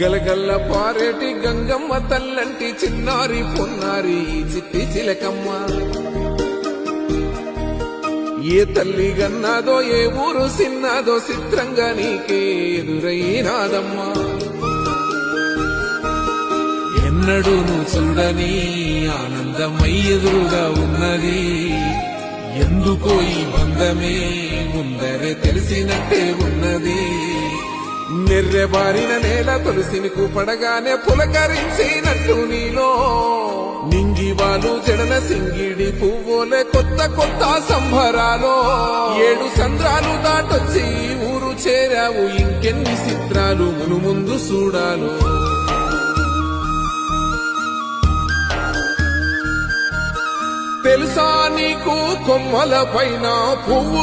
గలగల్ల పారేటి గంగమ్మ తల్లంటి చిన్నారి పొన్నారి చిట్టి చిలకమ్మ ఏ తల్లి గన్నాదో ఏ ఊరు సిన్నాదో చిత్రంగా నీకే ఎదురైనాదమ్మా ఎన్నడూ నువ్వు చూడని ఆనందమై ఎదురుగా ఉన్నది ఎందుకో ఈ బంధమే ముందరే తెలిసినట్టే ఉన్నది నెర్రెబారిన నేల తులసిని కూపడగానే పులకరించినట్టు నీలో నింగివాలు జడన సింగిడి పువ్వులే కొత్త కొత్త సంభరాలో 7 సంద్రాలు దాటొచ్చి ఊరు చేరావు ఇంకెన్ని చిత్రాలు మును ముందు చూడాలో తెలుసా నీకు కొమ్మల పైన పువ్వు